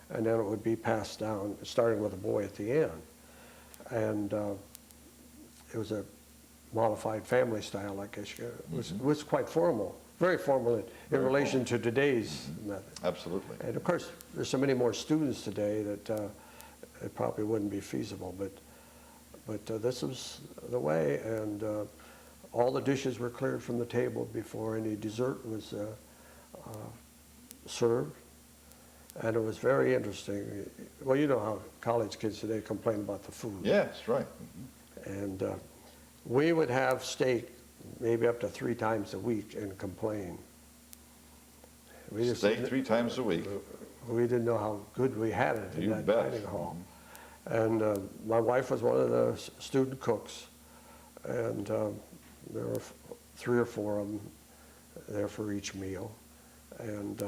and then it would be passed down, starting with a boy at the end. And it was a modified family style, I guess. It was quite formal. Very formal in relation to today's method. Absolutely. And of course, there's so many more students today that it probably wouldn't be feasible, but this was the way, and all the dishes were cleared from the table before any dessert was served, and it was very interesting. Well, you know how college kids today complain about the food. Yes, right. And we would have steak maybe up to 3 times a week and complain. Steak 3 times a week. We didn't know how good we had it in You that bet. dining hall. And my wife was one of the student cooks, and there were 3 or 4 of them there for each meal. And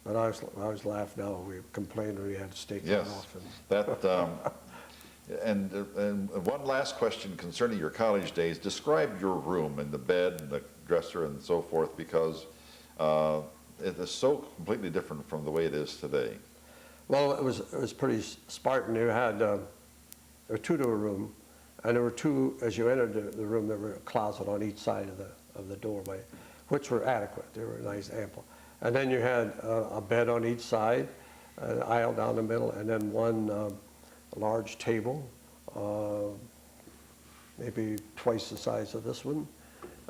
but I always laugh now. We complained when we had steak Yes. often. That. And one last question concerning your college days. Describe your room and the bed and the dresser and so forth, because it is so completely different from the way it is today. Well, it was pretty Spartan. You had there were 2 to a room, and there were 2 as you entered the room. There were a closet on each side of the doorway, which were adequate. They were nice, ample. And then you had a bed on each side, an aisle down the middle, and then one large table maybe twice the size of this one,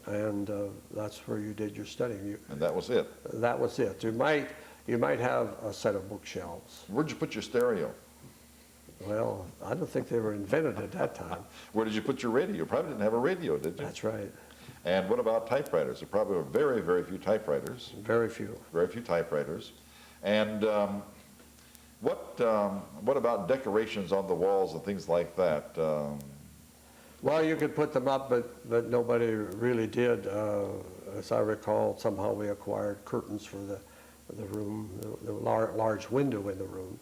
and that's where you did your studying. And that was it. That was it. You might have a set of bookshelves. Where'd you put your stereo? Well, I don't think they were invented at that time. Where did you put your radio? You probably didn't have a radio, did you? That's right. And what about typewriters? There probably were very, very few typewriters. Very few. Very few typewriters. And what about decorations on the walls and things like that? Well, you could put them up, but nobody really did. As I recall, somehow we acquired curtains for the room, the large window in the room.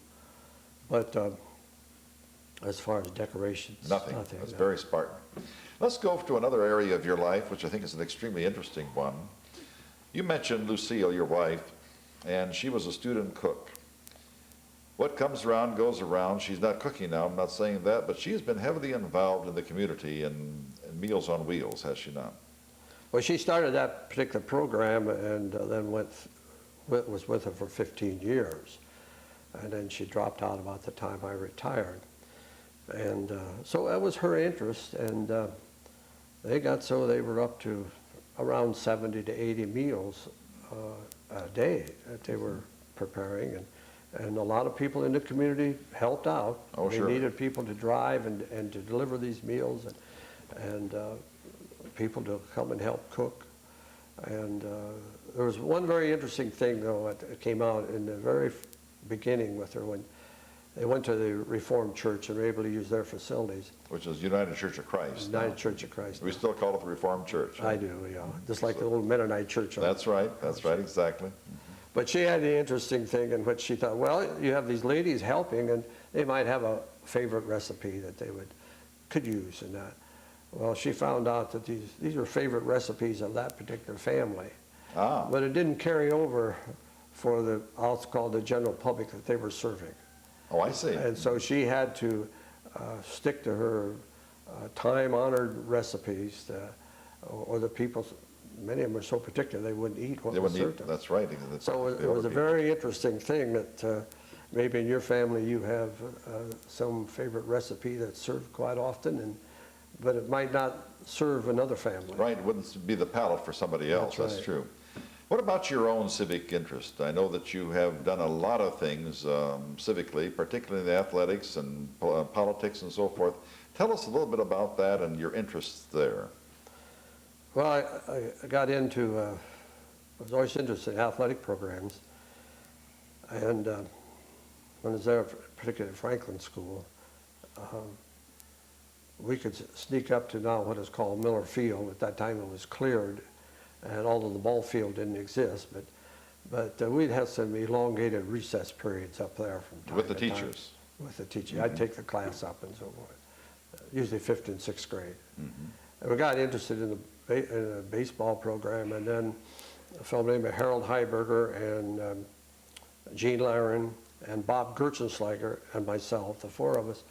But as far as decorations, Nothing. It's very Spartan. Let's go to another area of your life, which I think is an extremely interesting one. You mentioned Lucille, your wife, and she was a student cook. What comes around goes around. She's not cooking now, I'm not saying that, but she has been heavily involved in the community and Meals on Wheels, has she not? Well, she started that particular program and then was with it for 15 years. And then she dropped out about the time I retired. And so that was her interest, and they got so they were up to around 70 to 80 meals a day that they were preparing, and a lot of people in the community helped out. Oh, they sure. needed people to drive and to deliver these meals, and people to come and help cook. And there was one very interesting thing, though, that came out in the very beginning with her when they went to the Reformed Church and were able to use their facilities. Which is United Church of Christ. United Church of Christ. We still call it the Reformed Church. I do, yeah. Just like the old Mennonite church. That's right, exactly. But she had the interesting thing in which she thought, well, you have these ladies helping, and they might have a favorite recipe that they could use in that. Well, she found out that these were favorite recipes of that particular family. Ah. But it didn't carry over for the, I'll call the general public that they were serving. Oh, I see. And so she had to stick to her time-honored recipes, or the people, many of them were so particular they wouldn't eat what was served to them. That's right. So it was a very interesting thing that maybe in your family you have some favorite recipe that's served quite often, but it might not serve another family. Right, it wouldn't be the palate for somebody else, that's right. true. What about your own civic interest? I know that you have done a lot of things civically, particularly in the athletics and politics and so forth. Tell us a little bit about that and your interests there. Well, I got into, I was always interested in athletic programs, and when I was there, particularly at Franklin School, we could sneak up to now what is called Miller Field. At that time it was cleared, and although the ball field didn't exist, but we'd have some elongated recess periods up there from time With the to time. teachers? With the teacher. I'd take the class up and so forth, usually 5th and 6th grade. Mm-hmm. And we got interested in a baseball program, and then a fellow named Harold Heiberger and Gene Laren and Bob Gertzenslager and myself, the four of us,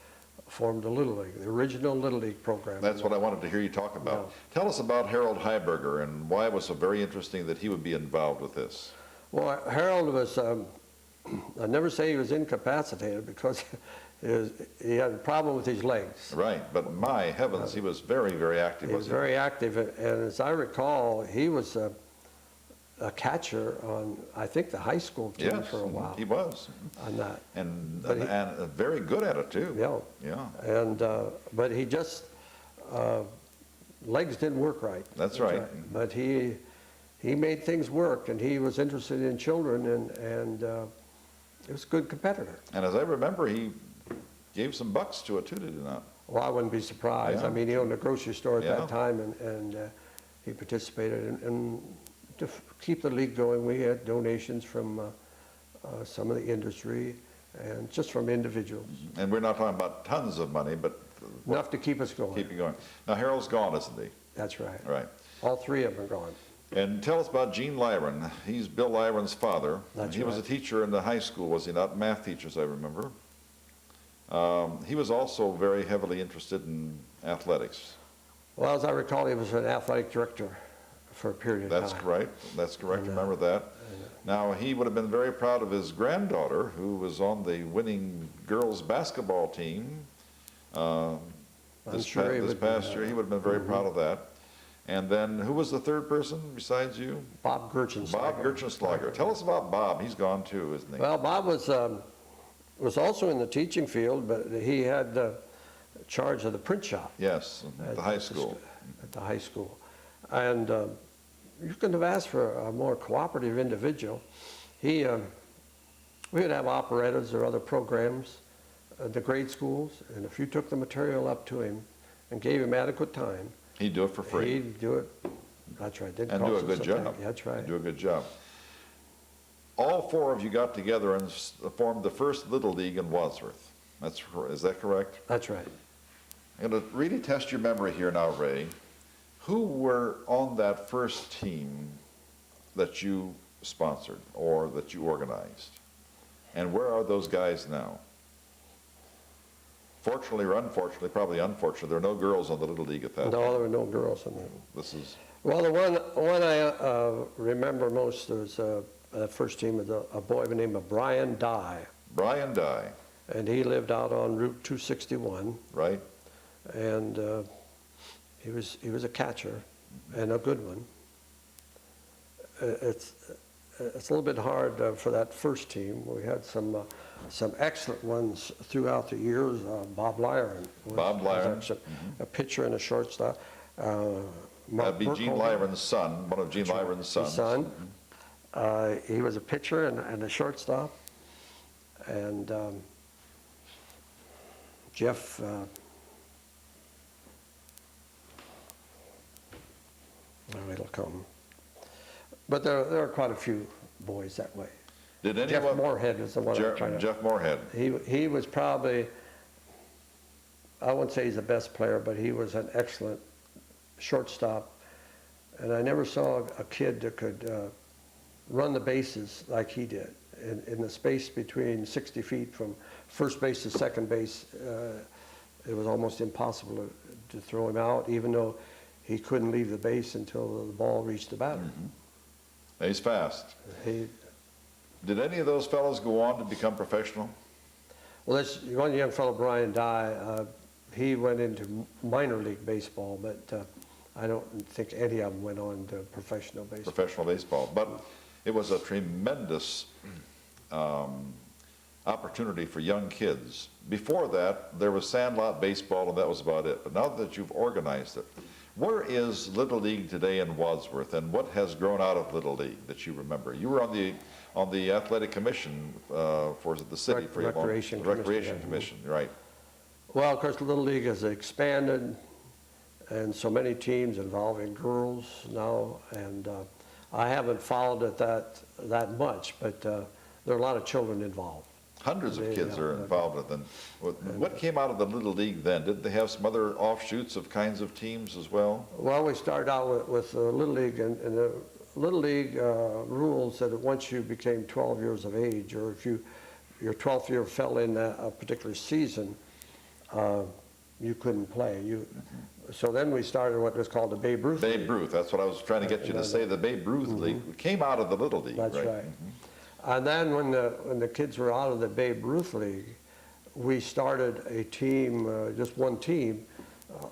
formed the Little League, the original Little League program. That's what I wanted to hear you talk about. Yeah. Tell us about Harold Heiberger and why it was so very interesting that he would be involved with this. Well, Harold was, I never say he was incapacitated because he had a problem with his legs. Right, but my heavens, he was very, very active. He was very active, and as I recall, he was a catcher on, I think, the high school team Yes, for a while. he was. On that. And But very good at it, too. Yeah. Yeah. And, but he just, legs didn't work right. That's right. But he made things work, and he was interested in children, and he was a good competitor. And as I remember, he gave some bucks to it, too, did he not? Well, I wouldn't be surprised. Yeah. I mean, he owned a grocery store at Yeah. that time, and he participated. And to keep the league going, we had donations from some of the industry and just from individuals. And we're not talking about tons of money, but Enough to keep us going. keep it going. Now, Harold's gone, isn't he? That's right. Right. All three of them are gone. And tell us about Gene Lyron. He's Bill Lyron's father. That's He was a right. teacher in the high school, was he not? Math teacher, as I remember. He was also very heavily interested in athletics. Well, as I recall, he was an athletic director for a period of time. That's correct. That's correct. And, Remember that. Now, he would have been very proud of his granddaughter, who was on the winning girls basketball team. I'm sure he this would be, past year. He would have been very proud of that. And then who was the third person besides you? Bob Gerchenslager. Bob Gerchenslager. Tell us about Bob. He's gone too, isn't he? Well, Bob was also in the teaching field, but he had charge of the print shop. Yes, at the high school. At the high school. And you couldn't have asked for a more cooperative individual. We would have operettas or other programs at the grade schools, and if you took the material up to him and gave him adequate time, He'd do it for free. he'd do it. That's right. Didn't And do a cost us good thing. job. That's right. Do a good job. All four of you got together and formed the first Little League in Wadsworth. Is that correct? That's right. I'm going to really test your memory here now, Ray. Who were on that first team that you sponsored or that you organized? And where are those guys now? Fortunately or unfortunately, probably unfortunately, there are no girls on the Little League at that time. No, there were no girls in there. This is, Well, the one I remember most was that first team was a boy by the name of Brian Dye, Brian Dye, and he lived out on Route 261, right? and he was a catcher and a good one. It's a little bit hard for that first team. We had some excellent ones throughout the years. Bob Lyron was actually a pitcher and a shortstop. That'd be Gene Lyron's son, one of Gene Lyron's sons. His son. He was a pitcher and a shortstop. And Jeff, it'll come. But there are quite a few boys that way. Did anyone? Jeff Moorhead is the one I'm trying to. Jeff Moorhead. He was probably, I wouldn't say he's the best player, but he was an excellent shortstop. And I never saw a kid that could run the bases like he did. In the space between 60 feet from first base to second base, it was almost impossible to throw him out, even though he couldn't leave the base until the ball reached the batter. He's fast. Did any of those fellows go on to become professional? Well, this one young fellow, Brian Dye, he went into minor league baseball, but I don't think any of them went on to professional baseball. Professional baseball. But it was a tremendous opportunity for young kids. Before that, there was sandlot baseball, and that was about it. But now that you've organized it, where is Little League today in Wadsworth, and what has grown out of Little League that you remember? You were on the athletic commission for the city for Recreation Commission, right? Well, of course, Little League has expanded, and so many teams involving girls now, and I haven't followed it that much, but there are a lot of children involved. Hundreds of kids are involved with them. What came out of the Little League then? Did they have some other offshoots of kinds of teams as well? Well, we started out with Little League, and the Little League rules that once you became 12 years of age, or if your 12th year fell in a particular season, you couldn't play. So then we started what was called the Babe Ruth League. Babe Ruth, that's what I was trying to get you to say. The Babe Ruth League came out of the Little League, That's right. And then when the kids were out of the Babe Ruth League, we started a team, just one team,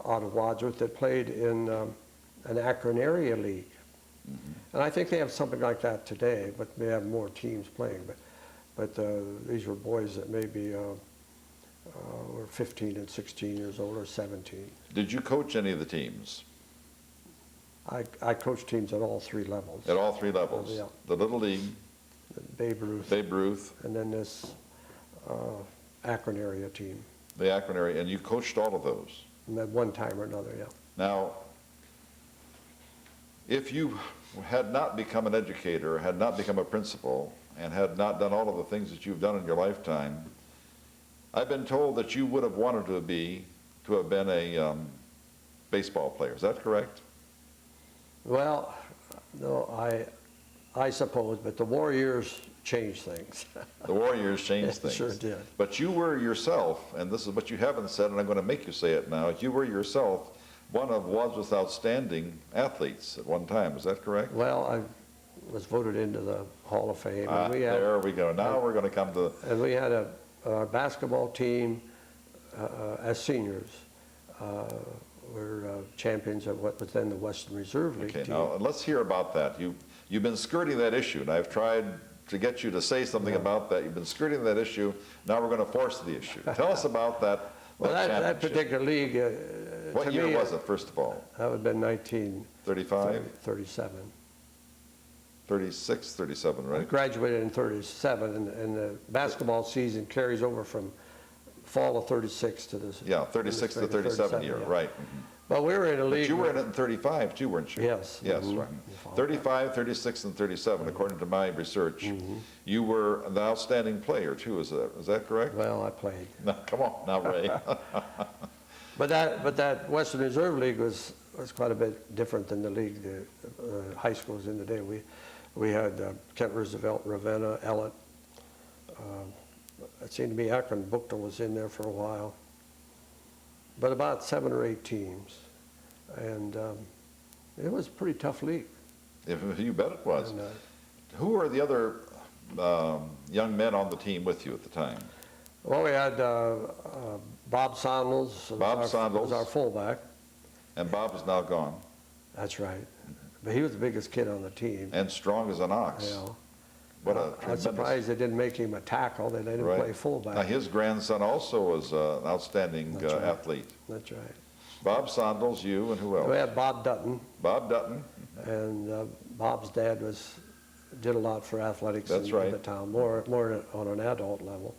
out of Wadsworth that played in an Akron area league. And I think they have something like that today, but they have more teams playing. But these were boys that maybe were 15 and 16 years old, or 17. Did you coach any of the teams? I coached teams at all three levels. At all three levels? Yeah. The Little League, Babe Ruth. Babe Ruth, And then this Akron area team. the Akron area, and you coached all of those? And at one time or another, yeah. Now, if you had not become an educator, had not become a principal, and had not done all of the things that you've done in your lifetime, I've been told that you would have wanted to have been a baseball player. Is that correct? Well, no, I suppose, but the war years changed things. The war years changed things. Sure did. But you were yourself, and this is what you haven't said, and I'm going to make you say it now, you were yourself one of Wadsworth's outstanding athletes at one time. Is that correct? Well, I was voted into the Hall of Fame. And there we go. Now we're going to come to... And we had a basketball team as seniors. We're champions of what was then the Western Reserve League Okay, team. now let's hear about that. You've been skirting that issue, and I've tried to get you to say something about that. You've been skirting that issue. Now we're going to force the issue. Tell us about that. Well, that championship. particular league, What to year me, was it, first of all? that would have been 35? 37. 36, 37, I right? graduated in 37, and the basketball season carries over from fall of 36 to this. Yeah, 36 to 37 year, yeah. right. Mhm. But we were in a But league. you were in it in 35 too, weren't you? Yes. Yes, Mhm. right. Mhm. 35, 36, and 37, according to my research. You were an outstanding player too, is that correct? Well, I played. No, come on, now Ray. But that Western Reserve League was quite a bit different than the league the high schools in the day. We had Kent Roosevelt, Ravenna, Ellett. It seemed to me Akron Buchtel was in there for a while. But about 7 or 8 teams. And it was a pretty tough league. You bet it was. And, Who were the other young men on the team with you at the time? well, we had Bob Sondels. Bob Sondels. was our fullback. And Bob is now gone. That's right. But he was the biggest kid on the team. And strong as an ox. You know. What a I'm tremendous... surprised they didn't make him a tackle. They let him Right. play fullback. Now, his grandson also was an outstanding That's right. athlete. That's right. Bob Sondels, you, and who else? We had Bob Dutton, Bob Dutton. and Bob's dad did a lot for athletics That's in right. the town, more on an adult level.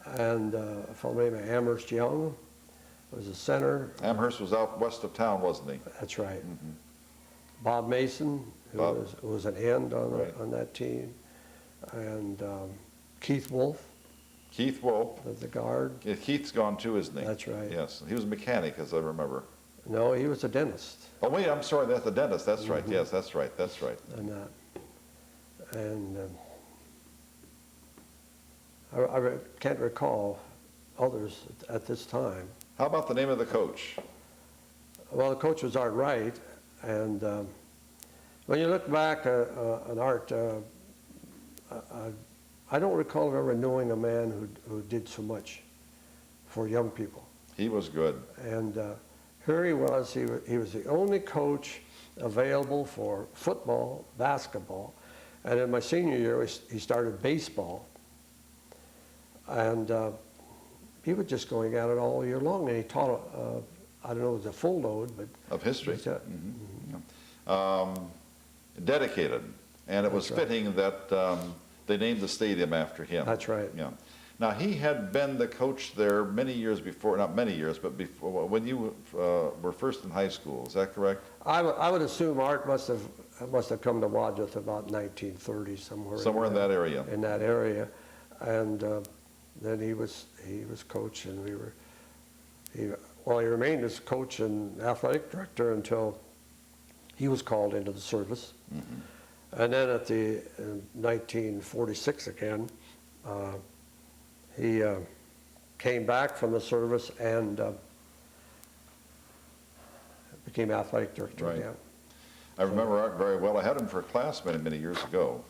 And a fellow named Amherst Young was a center. Amherst was out west of town, wasn't he? That's right. Bob Mason, who Bob. was an end on, Right. on that team, and Keith Wolf Keith Wolf. was the guard. Yeah, Keith's gone too, isn't he? That's right. Yes, he was a mechanic, as I remember. No, he was a dentist. Oh, wait, I'm sorry, that's the dentist. That's right, yes, that's right, that's right. And I can't recall others at this time. How about the name of the coach? Well, the coach was Art Wright, and when you look back on Art, I don't recall ever knowing a man who did so much for young people. He was good. And here he was the only coach available for football, basketball, and in my senior year, he started baseball. And he was just going at it all year long, and he taught, I don't know if it was a full load, but... Of history. He taught- Dedicated, and it was That's right. fitting that they named the stadium after him. That's right. Yeah. Now, he had been the coach there many years before, not many years, but before, when you were first in high school, is that correct? I would assume Art must have come to Wadsworth about 1930, somewhere. Somewhere in that area. In that area, and then he was coach, and he remained as coach and athletic director until he was called into the service. And then at the 1946 again, he came back from the service and became athletic director Right. again. I remember Art very well. I had him for a class many, many years ago.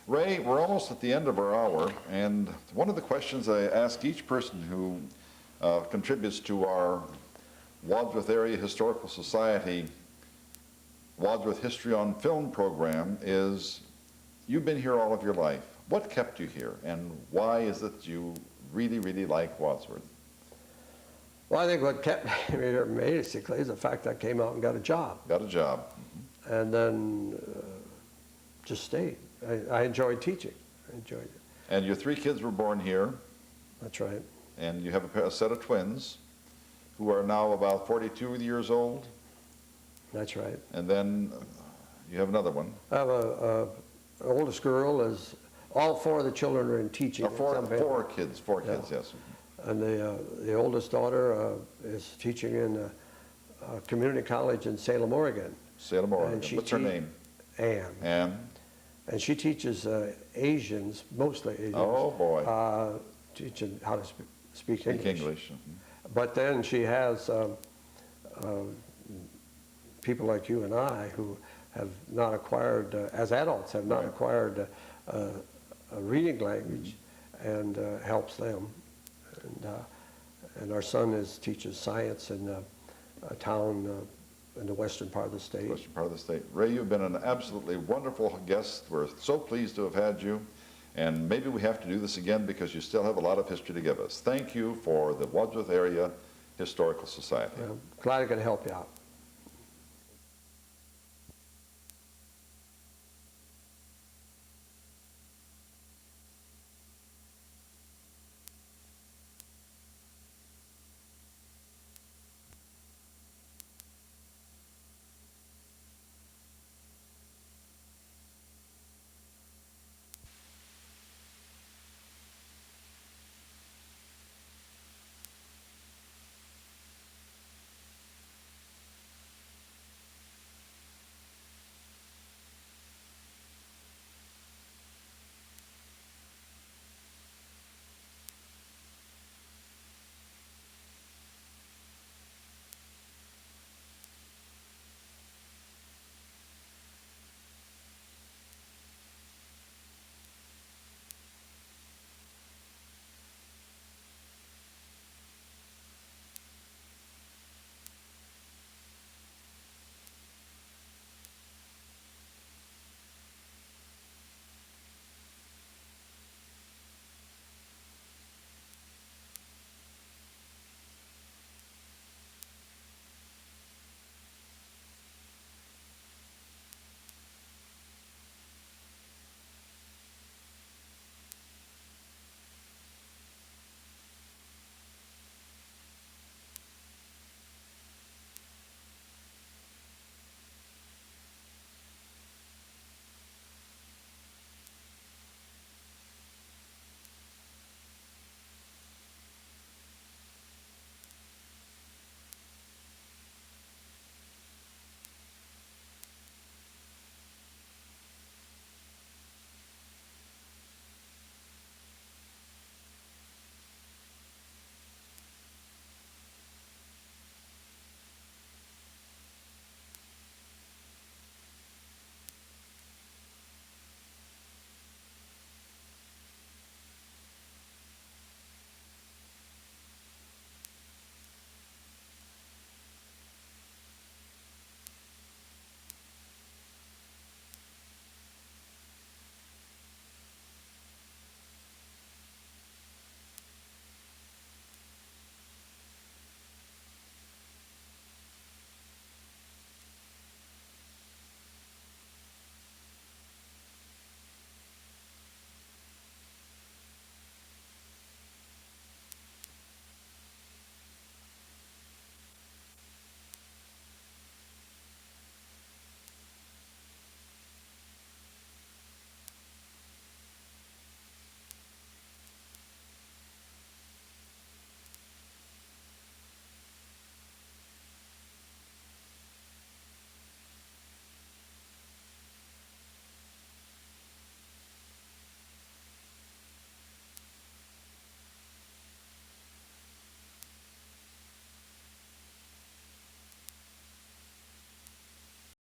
Ray, we're almost at the end of our hour, and one of the questions I ask each person who contributes to our Wadsworth Area Historical Society Wadsworth History on Film program is, you've been here all of your life. What kept you here, and why is it you really, really like Wadsworth? Well, I think what kept me here basically is the fact that I came out and got a job, Got a job. and then just stayed. I enjoyed teaching. I enjoyed it. And your 3 kids were born here, That's right. and you have a set of twins who are now about 42 years old, That's right. and then you have another one. I have an oldest girl is, all 4 of the children are in teaching. at some family. Four kids, yes. And the oldest daughter is teaching in a community college in Salem, Oregon. Salem, Oregon. And she What's her name? Ann. Ann. And she teaches Asians, mostly Asians. Oh, boy. Teaching how to speak English. Speak English. But then she has people like you and I who have not acquired, as adults, have not Right. acquired a reading language, and helps them. And and our son teaches science in a town in the western part of the state. Western part of the state. Ray, you've been an absolutely wonderful guest. We're so pleased to have had you. And maybe we have to do this again because you still have a lot of history to give us. Thank you for the Wadsworth Area Historical Society. I'm glad I could help you out.